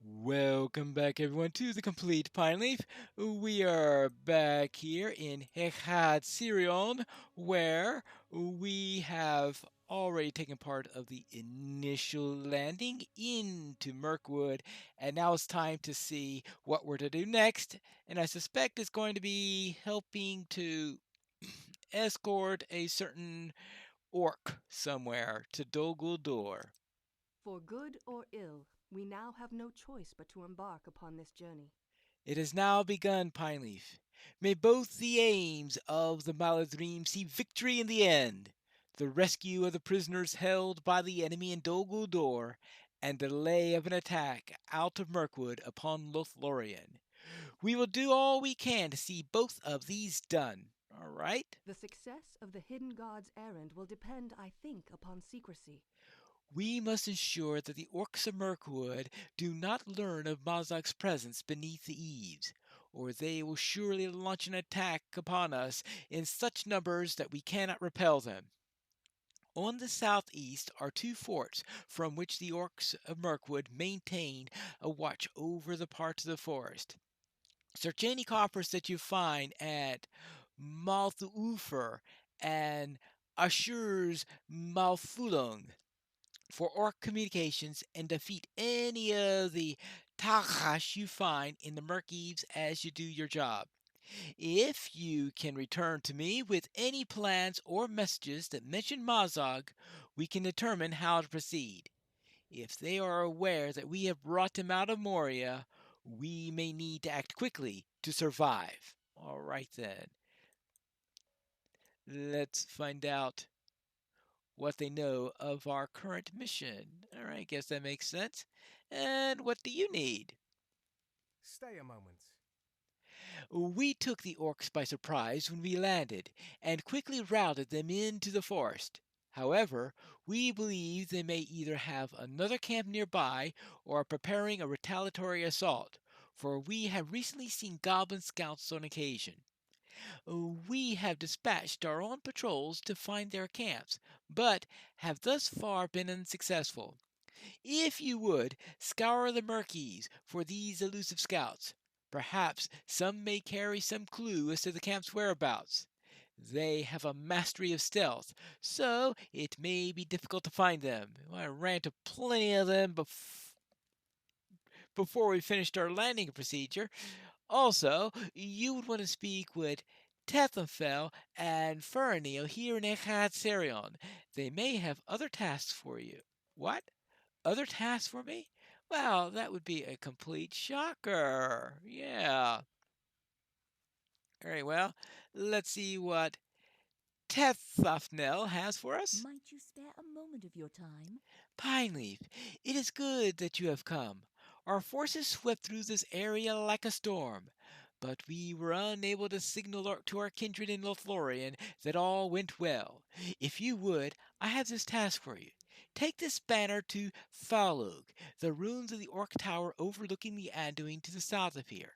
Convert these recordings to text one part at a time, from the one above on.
Welcome back, everyone, to the Complete Pineleaf. We are back here in Hechad Sirion, where we have already taken part of the initial landing into Mirkwood, and now it's time to see what we're to do next. And I suspect it's going to be helping to escort a certain orc somewhere to Dol Guldur. For good or ill, we now have no choice but to embark upon this journey. It has now begun, Pineleaf. May both the aims of the Maladrim see victory in the end. The rescue of the prisoners held by the enemy in Dol Guldur, and delay of an attack out of Mirkwood upon Lothlorien. We will do all we can to see both of these done. All right? The success of the Hidden God's errand will depend, I think, upon secrecy. We must ensure that the orcs of Mirkwood do not learn of Mazog's presence beneath the eaves, or they will surely launch an attack upon us in such numbers that we cannot repel them. On the southeast are two forts from which the orcs of Mirkwood maintain a watch over the parts of the forest. Search any coppers that you find at Malthufer and Ashur's Malfulung for orc communications and defeat any of the Takash you find in the Murkies as you do your job. If you can return to me with any plans or messages that mention Mazog, we can determine how to proceed. If they are aware that we have brought him out of Moria, we may need to act quickly to survive. All right then. Let's find out what they know of our current mission. All right, I guess that makes sense. And what do you need? Stay a moment. We took the orcs by surprise when we landed and quickly routed them into the forest. However, we believe they may either have another camp nearby or are preparing a retaliatory assault, for we have recently seen goblin scouts on occasion. We have dispatched our own patrols to find their camps, but have thus far been unsuccessful. If you would, scour the Murkies for these elusive scouts. Perhaps some may carry some clue as to the camp's whereabouts. They have a mastery of stealth, so it may be difficult to find them. I ran into plenty of them before we finished our landing procedure. Also, you would want to speak with Tethenfell and Fernio here in Ekatsarion. They may have other tasks for you. What? Other tasks for me? Well, that would be a complete shocker. Yeah. All right, well, let's see what Tethafnel has for us. Might you spare a moment of your time? Pineleaf, it is good that you have come. Our forces swept through this area like a storm, but we were unable to signal to our kindred in Lothlorien that all went well. If you would, I have this task for you. Take this banner to Falug, the ruins of the Orc Tower overlooking the Anduin to the south of here,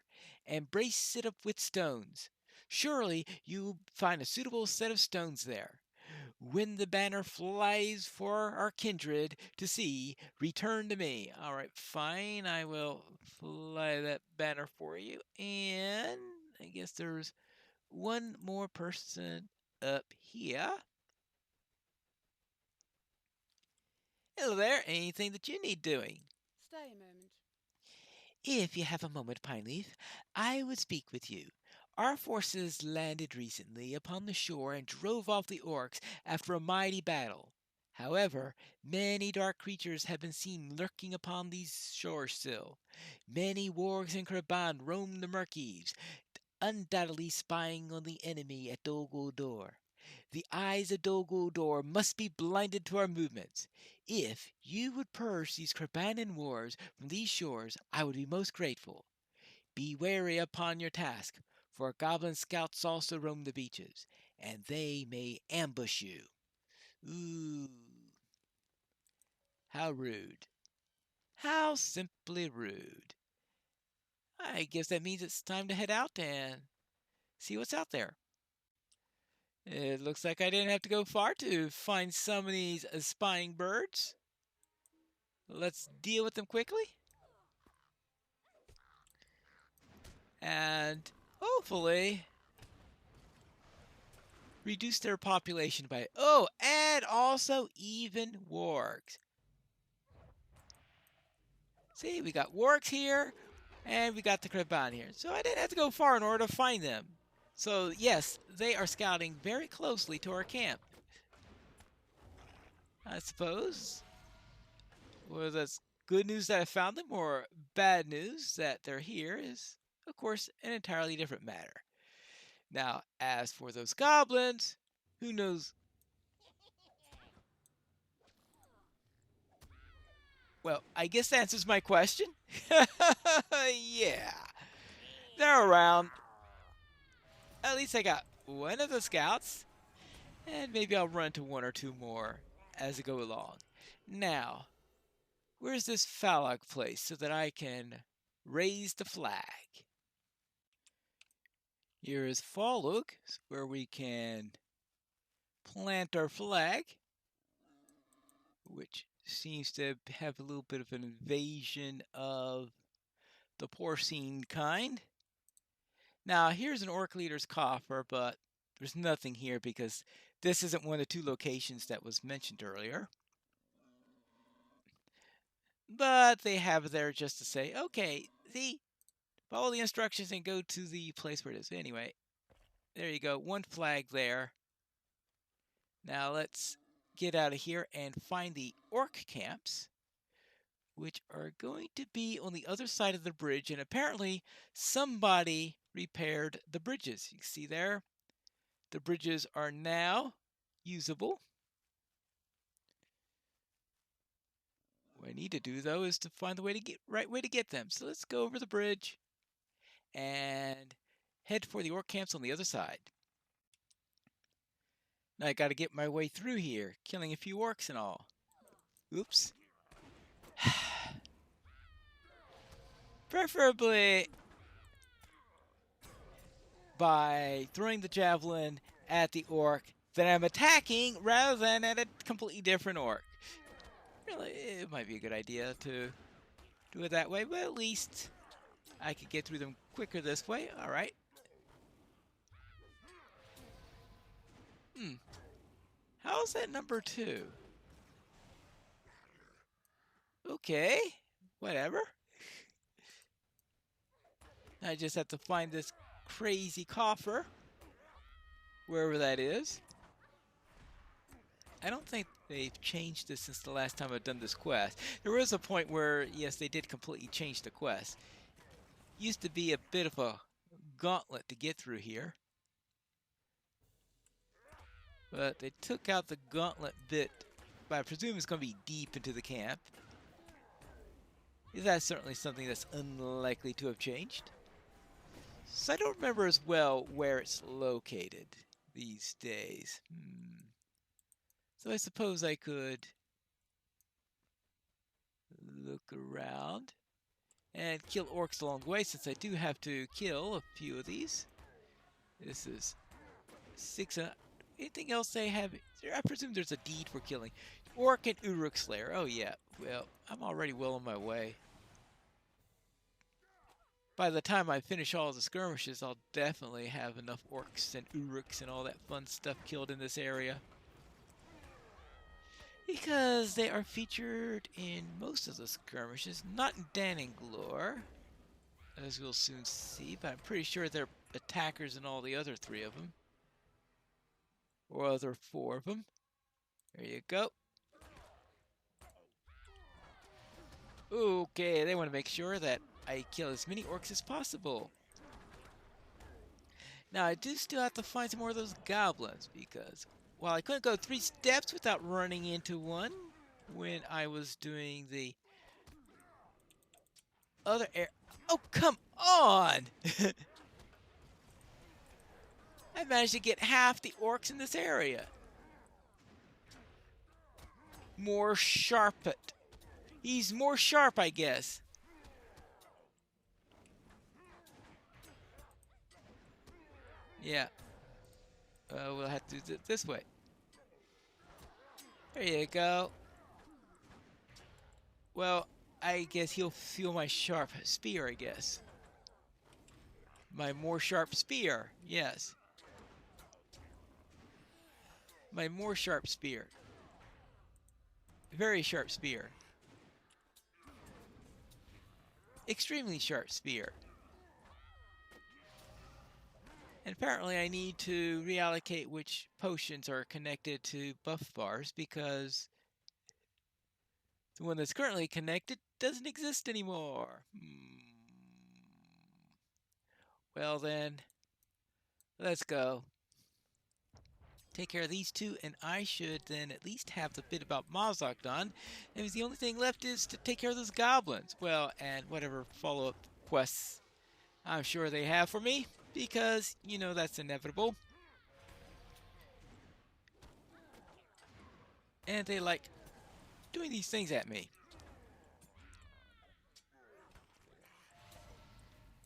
and brace it up with stones. Surely you will find a suitable set of stones there. When the banner flies for our kindred to see, return to me. All right, fine. I will fly that banner for you. And I guess there's one more person up here. Hello there. Anything that you need doing? Stay a moment. If you have a moment, Pineleaf, I would speak with you. Our forces landed recently upon the shore and drove off the orcs after a mighty battle. However, many dark creatures have been seen lurking upon these shores still. Many wargs and Kraban roam the Murkies, undoubtedly spying on the enemy at Dol Guldur. The eyes of Dol Guldur must be blinded to our movements. If you would purge these Krabanan wars from these shores, I would be most grateful. Be wary upon your task, for goblin scouts also roam the beaches, and they may ambush you. Ooh, how rude. How simply rude. I guess that means it's time to head out and see what's out there. It looks like I didn't have to go far to find some of these spying birds. Let's deal with them quickly. and hopefully reduce their population by, oh, and also even wargs. See, we got wargs here, and we got the Kraban here. So I didn't have to go far in order to find them. So yes, they are scouting very closely to our camp. I suppose. Whether that's good news that I found them or bad news that they're here is, of course, an entirely different matter. Now, as for those goblins, who knows? Well, I guess that answers my question. Yeah. They're around. At least I got one of the scouts, and maybe I'll run into one or two more as I go along. Now, where's this Phalag place so that I can raise the flag? Here is Phalag, where we can plant our flag, which seems to have a little bit of an invasion of the porcine kind. Now, here's an orc leader's coffer, but there's nothing here because this isn't one of the two locations that was mentioned earlier. But they have it there just to say, okay, see, follow the instructions and go to the place where it is. Anyway, there you go, one flag there. Now let's get out of here and find the orc camps, which are going to be on the other side of the bridge, and apparently somebody repaired the bridges. You see there, the bridges are now usable. What I need to do, though, is to find the right way to get them. So let's go over the bridge and head for the orc camps on the other side. Now I got to get my way through here, killing a few orcs and all. Oops. Preferably by throwing the javelin at the orc that I'm attacking rather than at a completely different orc. Really, it might be a good idea to do it that way, but at least I could get through them quicker this way. All right. How's that number 2? Okay, whatever. I just have to find this crazy coffer, wherever that is. I don't think they've changed this since the last time I've done this quest. There was a point where, yes, they did completely change the quest. Used to be a bit of a gauntlet to get through here. But they took out the gauntlet bit, but I presume it's going to be deep into the camp. That's certainly something that's unlikely to have changed. So I don't remember as well where it's located these days. So I suppose I could look around and kill orcs along the way, since I do have to kill a few of these. This is 6. Anything else they have? I presume there's a deed for killing. Orc and Uruk Slayer. Oh yeah, well, I'm already well on my way. By the time I finish all the skirmishes, I'll definitely have enough orcs and Uruks and all that fun stuff killed in this area. Because they are featured in most of the skirmishes, not in Dananglor, as we'll soon see, but I'm pretty sure they're attackers in all the other 3 of them. Or other 4 of them. There you go. Okay, they want to make sure that I kill as many orcs as possible. Now, I do still have to find some more of those goblins, because while I couldn't go 3 steps without running into one when I was doing the other area. Oh, come on! I managed to get half the orcs in this area. More sharpet. He's more sharp, I guess. Yeah. We'll have to do it this way. There you go. Well, I guess he'll feel my sharp spear, I guess. My more sharp spear, yes. My more sharp spear. Very sharp spear. Extremely sharp spear. And apparently I need to reallocate which potions are connected to buff bars because the one that's currently connected doesn't exist anymore. Well then, let's go. Take care of these two, and I should then at least have the bit about Mazog done. And the only thing left is to take care of those goblins. Well, and whatever follow-up quests I'm sure they have for me, because, you know, that's inevitable. And they like doing these things at me.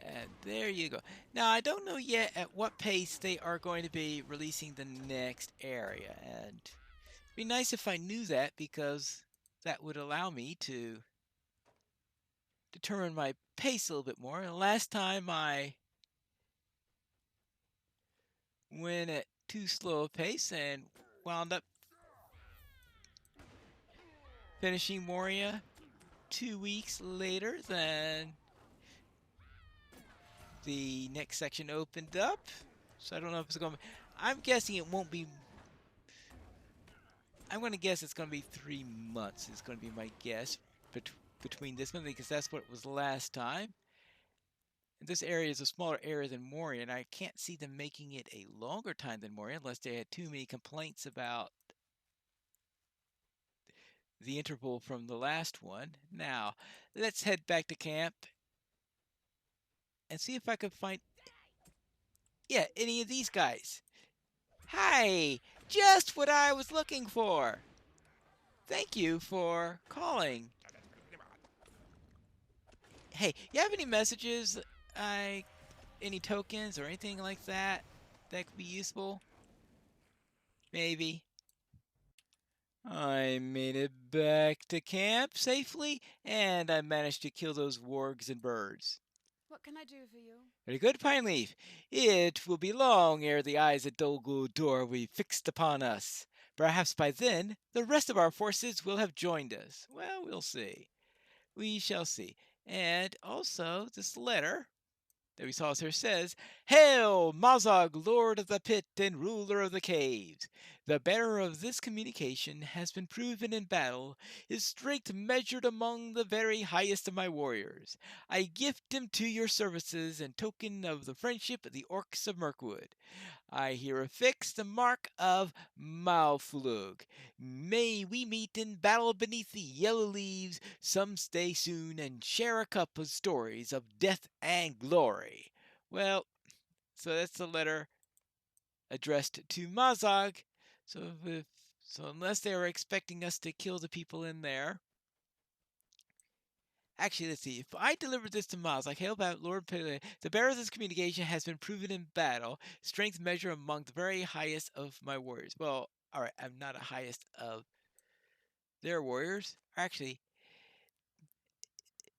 And there you go. Now, I don't know yet at what pace they are going to be releasing the next area. And it'd be nice if I knew that, because that would allow me to determine my pace a little bit more. And last time I went at too slow a pace and wound up finishing Moria 2 weeks later than the next section opened up. So I don't know if it's going to be, I'm guessing it won't be, I'm going to guess it's going to be 3 months is going to be my guess between this one, because that's what it was last time. And this area is a smaller area than Moria, and I can't see them making it a longer time than Moria unless they had too many complaints about the interval from the last one. Now, let's head back to camp and see if I can find, yeah, any of these guys. Hi, just what I was looking for. Thank you for calling. Hey, you have any messages, any tokens or anything like that that could be useful? Maybe. I made it back to camp safely, and I managed to kill those wargs and birds. What can I do for you? Very good, Pineleaf. It will be long ere the eyes at Dol Guldur will be fixed upon us. Perhaps by then, the rest of our forces will have joined us. Well, we'll see. We shall see. And also, this letter that we saw here says, Hail, Mazog, Lord of the Pit and Ruler of the Caves! The bearer of this communication has been proven in battle, his strength measured among the very highest of my warriors. I gift him to your services in token of the friendship of the Orcs of Mirkwood. I here affix the mark of Mauflug. May we meet in battle beneath the yellow leaves some day soon and share a cup of stories of death and glory. Well, so that's the letter addressed to Mazog. So unless they were expecting us to kill the people in there. Actually, let's see. If I delivered this to Miles, like, hail about Lord Pele, the bearer of this communication has been proven in battle, strength measure among the very highest of my warriors. Well, all right, I'm not a highest of their warriors. Actually,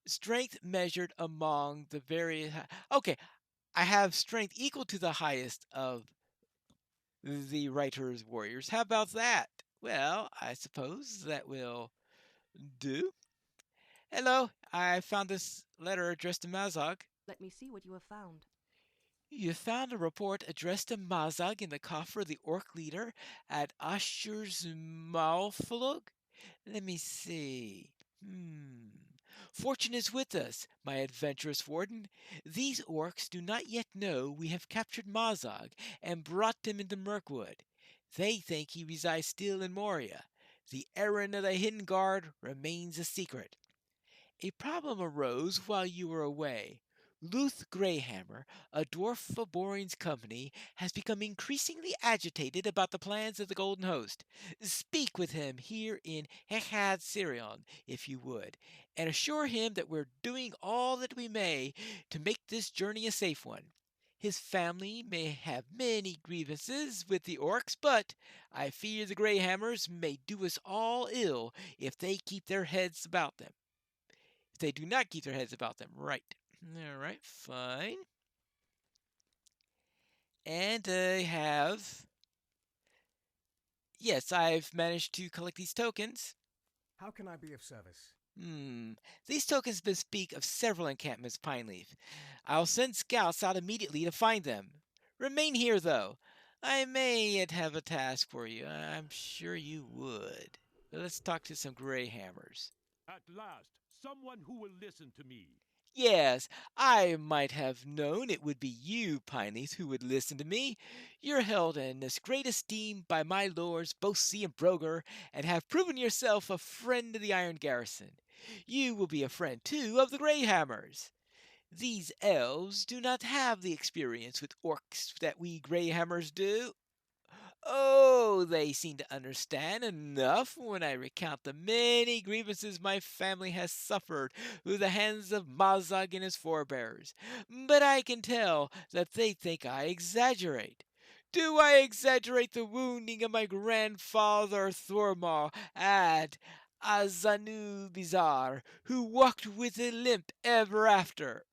strength measured among the very okay, I have strength equal to the highest of the writer's warriors. How about that? Well, I suppose that will do. Hello, I found this letter addressed to Mazog. Let me see what you have found. You found a report addressed to Mazog in the coffer of the orc leader at Ashur's Mauflug? Let me see. Fortune is with us, my adventurous warden. These orcs do not yet know we have captured Mazog and brought him into Mirkwood. They think he resides still in Moria. The errand of the Hidden Guard remains a secret. A problem arose while you were away. Luth Greyhammer, a dwarf of Boring's company, has become increasingly agitated about the plans of the Golden Host. Speak with him here in Hechad Sirion, if you would, and assure him that we're doing all that we may to make this journey a safe one. His family may have many grievances with the orcs, but I fear the Greyhammers may do us all ill if they keep their heads about them. If they do not keep their heads about them, right. All right, fine. And I have. Yes, I've managed to collect these tokens. How can I be of service? Hmm. These tokens bespeak of several encampments, Pineleaf. I'll send scouts out immediately to find them. Remain here, though. I may yet have a task for you. I'm sure you would. Let's talk to some Greyhammers. At last, someone who will listen to me. Yes, I might have known it would be you, Pineleaf, who would listen to me. You're held in this great esteem by my lords, both Sea and Broger, and have proven yourself a friend of the Iron Garrison. You will be a friend, too, of the Greyhammers. These elves do not have the experience with orcs that we Greyhammers do. Oh, they seem to understand enough when I recount the many grievances my family has suffered through the hands of Mazog and his forebears. But I can tell that they think I exaggerate. Do I exaggerate the wounding of my grandfather Thormar at Azanubizar, who walked with a limp ever after?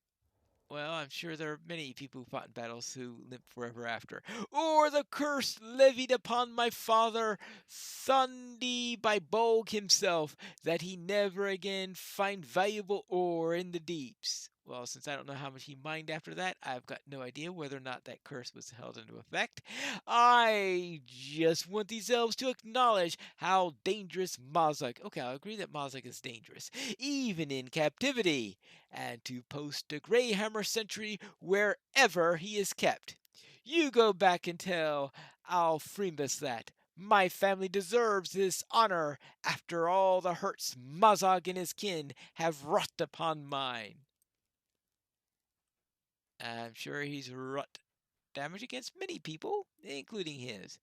Well, I'm sure there are many people who fought in battles who limp forever after. Or the curse levied upon my father Thundi by Bolg himself, that he never again find valuable ore in the deeps. Well, since I don't know how much he mined after that, I've got no idea whether or not that curse was held into effect. I just want these elves to acknowledge how dangerous Mazog. Okay, I'll agree that Mazog is dangerous, even in captivity, and to post a Greyhammer sentry wherever he is kept. You go back and tell Alfremus that. My family deserves this honor after all the hurts Mazog and his kin have wrought upon mine. I'm sure he's wrought damage against many people, including his.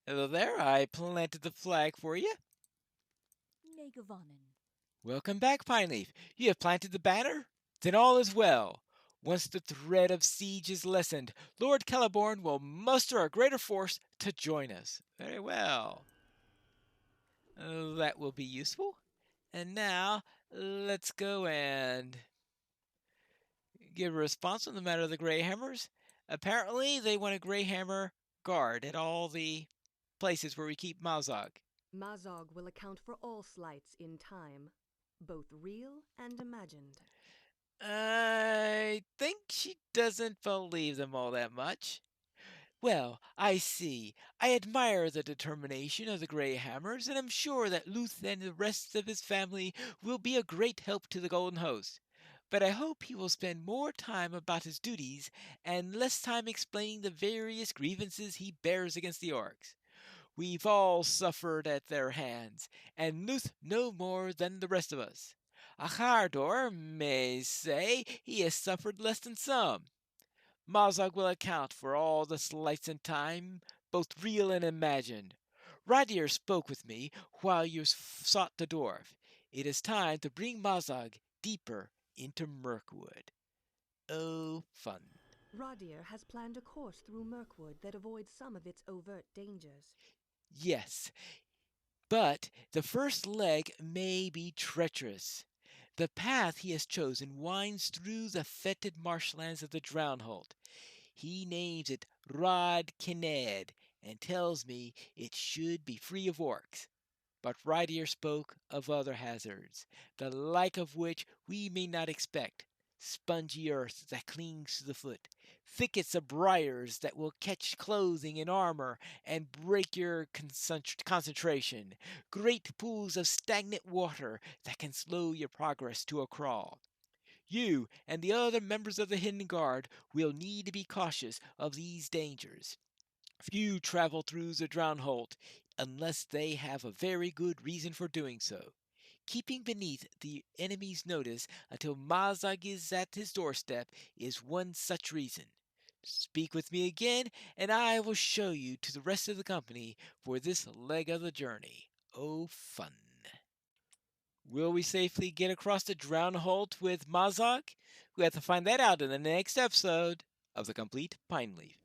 Hello there, I planted the flag for you. Negavonnen. Welcome back, Pineleaf. You have planted the banner? Then all is well. Once the threat of siege is lessened, Lord Celeborn will muster a greater force to join us. Very well. That will be useful. And now, let's go and give a response on the matter of the Greyhammers. Apparently, they want a Greyhammer guard at all the places where we keep Mazog. Mazog will account for all slights in time, both real and imagined. I think she doesn't believe them all that much. Well, I see. I admire the determination of the Greyhammers, and am sure that Luth and the rest of his family will be a great help to the Golden Host. But I hope he will spend more time about his duties and less time explaining the various grievances he bears against the orcs. We've all suffered at their hands, and Luth no more than the rest of us. Achardor may say he has suffered less than some. Mazog will account for all the slights in time, both real and imagined. Radir spoke with me while you sought the dwarf. It is time to bring Mazog deeper into Mirkwood. Oh, fun. Radir has planned a course through Mirkwood that avoids some of its overt dangers. Yes, but the first leg may be treacherous. The path he has chosen winds through the fetid marshlands of the Drownhold. He names it Rod Kined and tells me it should be free of orcs. But Rydier spoke of other hazards, the like of which we may not expect. Spongy earth that clings to the foot, thickets of briars that will catch clothing and armor and break your concentration, great pools of stagnant water that can slow your progress to a crawl. You and the other members of the Hidden Guard will need to be cautious of these dangers. Few travel through the Drownhold unless they have a very good reason for doing so. Keeping beneath the enemy's notice until Mazog is at his doorstep is one such reason. Speak with me again, and I will show you to the rest of the company for this leg of the journey. Oh, fun! Will we safely get across the Drownhold with Mazog? We have to find that out in the next episode of The Complete Pineleaf.